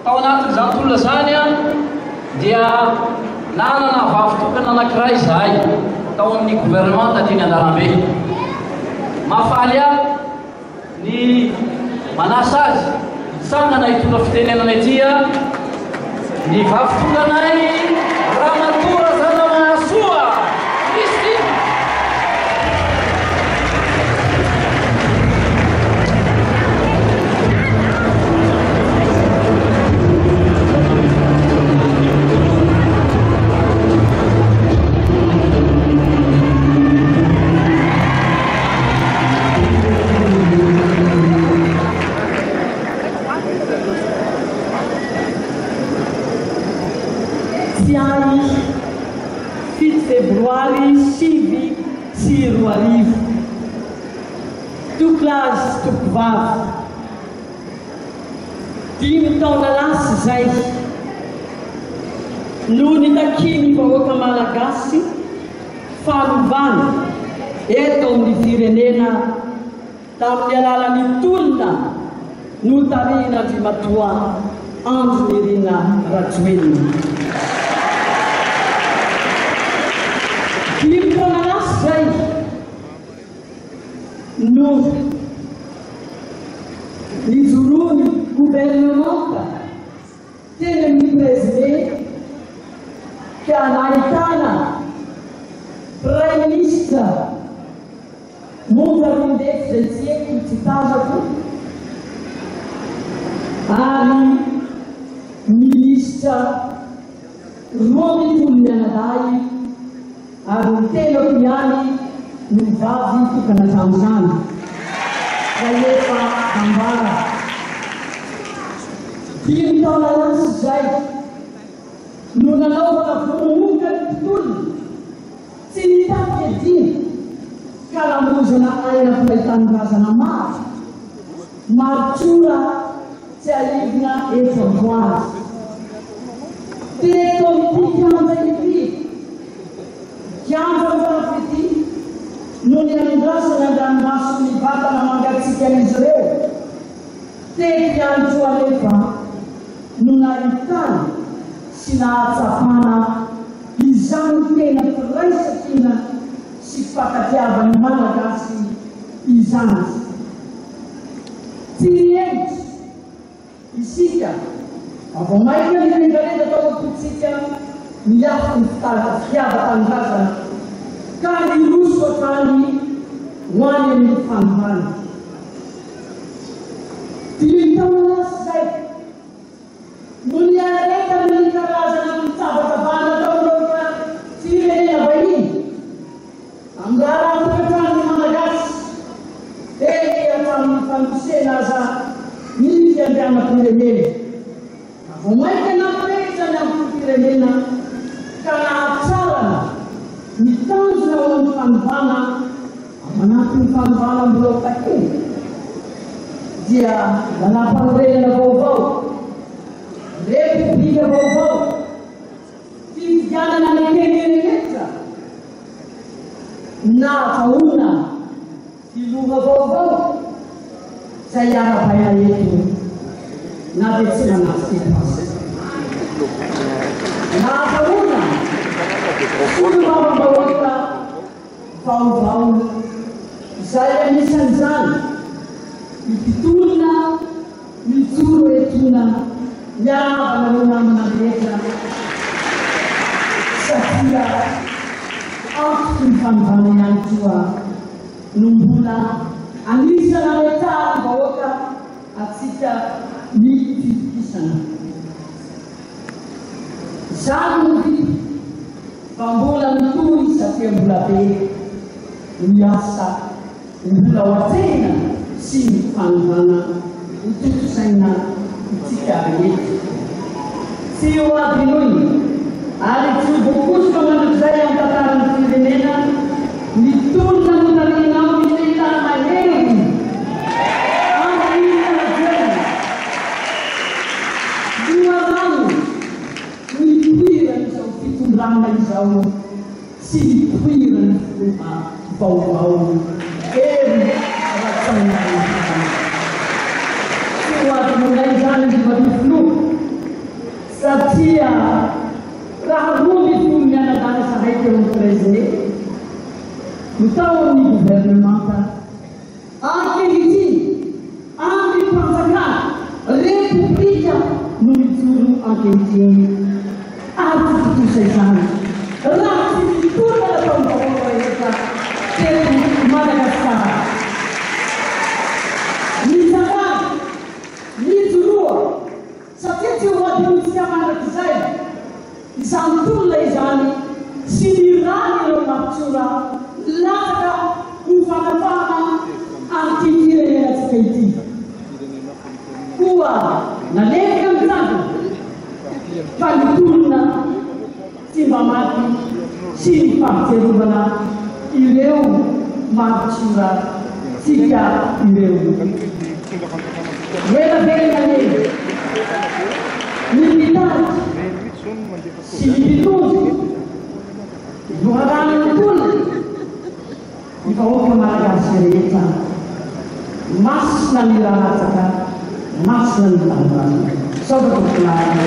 tao anatin'izany tolona zany a dia nanana vavitokana anankiray zahay tao amin'ny gouvernement tatyny Andalambe. Mafaly aho ny manasa azy sangana hitondra fitenenana etya ny vavitokanay Ramatora Zanamahasoa Kristy. February 5 sy 2000 Toklazy Tokovavy 5 taona lasa zay no nitakiny vahoaka malagasy fahalovana eto amin'ny firenena tamin'ny alalan'ny tolona no tarihina Andrimatoa Andry Nirina Rajoelina. Zay no nijorony gouvernementa tena mipreside ka nahitana prime ministre monjarindefy zay tsy eko tsy tazako ary ministre Romitolony Anadahy ary ny tenako ihany ny vavy tokana zamozany rehefa ambara 5 taona lasa zay no nanaovana vonomoka ny tontolo tsy nitaky ediny ka lamozana aina fahitanon-drazana marotsora tsy alivina eto voazy teto mitikanja ity kianja mifafity no ny andrasana andranomaso ny vatana mangatsika an'izy ireo teky andro alefa no nahitana sy nahatsapana izany tena firaisatina sy fakatiavany malagasy izany. Tsy nientry isika avao maika ny regareda tao ampitsika miafy ny fiava-tanindrazana ka niroso afany hoany amin'ny fanovana. 5 taona lasa zay no niareka amin'ny karazana mitsavatavana taonaka firenena vahiny amin'ny raha tokatrano malagasy teny atamin'ny fanosena aza misy andriamam-pirenena avao maika napetrany amin'ny firenena ka nahatsarana mitanjona ao amin'ny fanovana manampy fanovana mbola takeny dia nanam-panorenana vaovao republika vaovao fifidianana mekenerehetra na faona filova vaovao zay arabaina eto na dia tsy manasitepasy na faona filova vaovao zay anisan'izany mitolona mijoro etona miarabana no namana rehetra satria antoky ny fanovana ihany koa no mbola anisana retary vahoaka atsika ny fifikisana. Zany no vity fa mbola mitohy satria mbola be miasa mbola hoatena sy ny fanovana mitotosaina itsika rehetra. Tsy eo aby noy ary tsy vokosoka manok'izay amin'ny tantaran'ny firenena mitolona no tarinao ny lehilahy mahery Andry Rajoelina loharano nipoirana izao fitondrana izao sy nipoirana vaovao ery ratsaina hoaty molay zany ny valofilo satria raha roa mifono mianadana sahaika eo president mitao amin'ny gouvernementa ankehitriny amin'ny mpanjakana republika no mitoro ankehitriny ary titotosa izany raha tsy mitona ataom-bahoaka rehetra teto Madagasikara. Mizakana mijoroa satria tsy ho adinitsika mandrakizay izany tolona izany sy ny rany ireo mampitsora lataka ho fanafana an'ity firenenantsika ity koa nalefika mitandro fa ny tolona tsy mba maty sy ny fampitserovana ireo mampitsora tsika ireo ela velona ny mitandro sy ny mitondro loharano ny tolona ny vahoaka malagasy rehetra masina ny rahatsaka masina ny tandrano saotra tokolany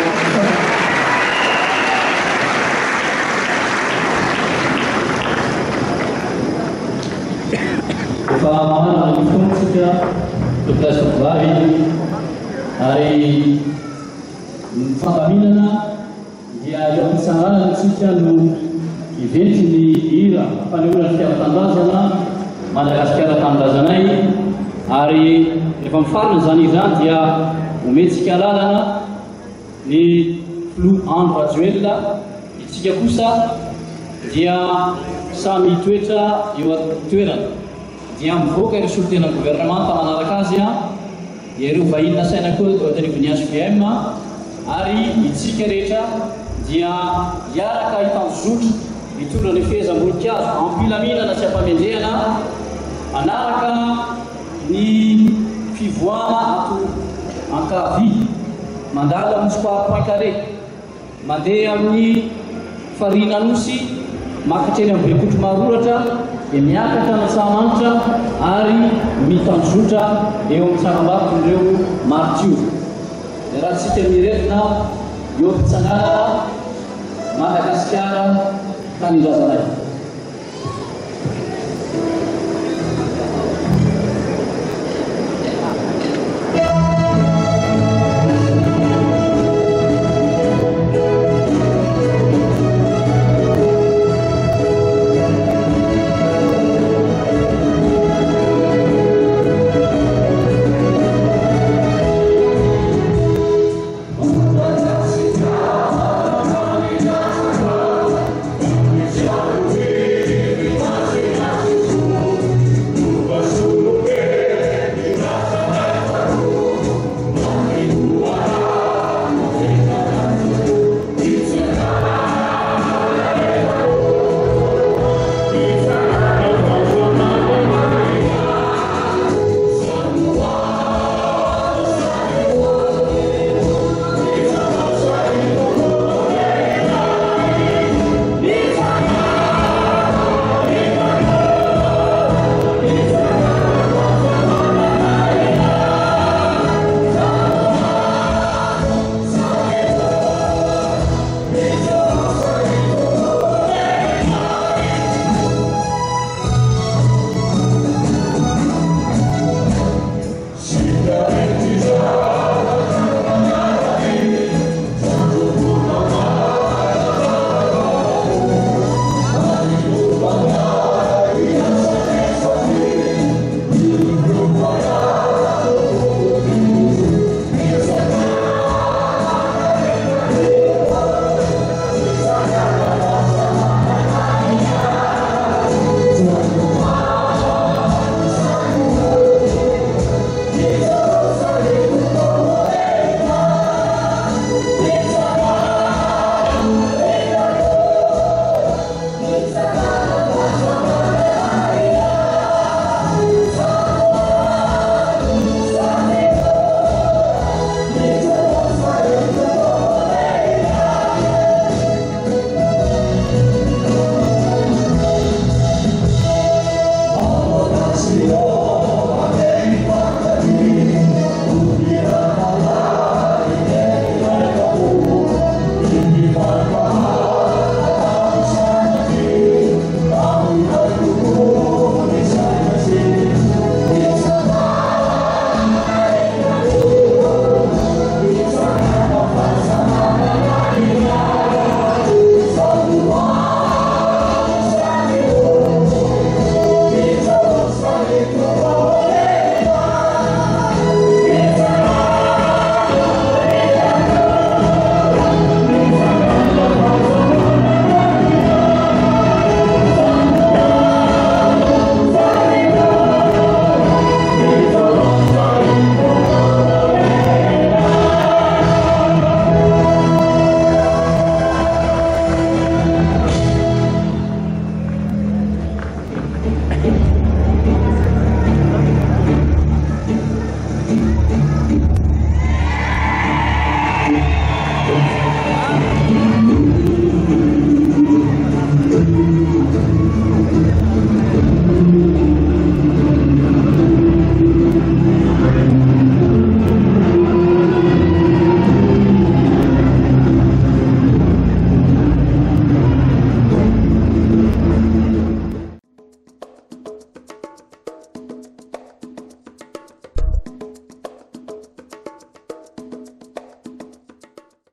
efa manana ny fontsika topilasovavy ary ny fandaminana dia eo ampisanganana tsika no iventy ny hira fanehoana fiara-tandrazana Madagasikara tanindrazanay ary rehefa mifarana zany izany dia ometsika lalana ny Flo Andro Rajoelina itsika kosa dia samy toetra eo toerana dia mivoaka ireo solotena gouvernementa manaraka azy dia ireo vahiny saina koa teo atrivon'ny SPM ary itsika rehetra dia hiaraka hitanjozotra mitondra ny fehezam-boninkazo ampilaminana sy ampamendrehana anaraka ny fivoahana ato ankavy mandalo amin'ny sport point carré mandeha amin'ny farina anosy makatreny amin'ny bekotro maroratra dia miakatra na sahamanitra ary mitanjozotra eo amin'ny tsangambaton'ireo martio dia raha tsika miretina eo am-pitsanganana Madagasikara tanindrazanay.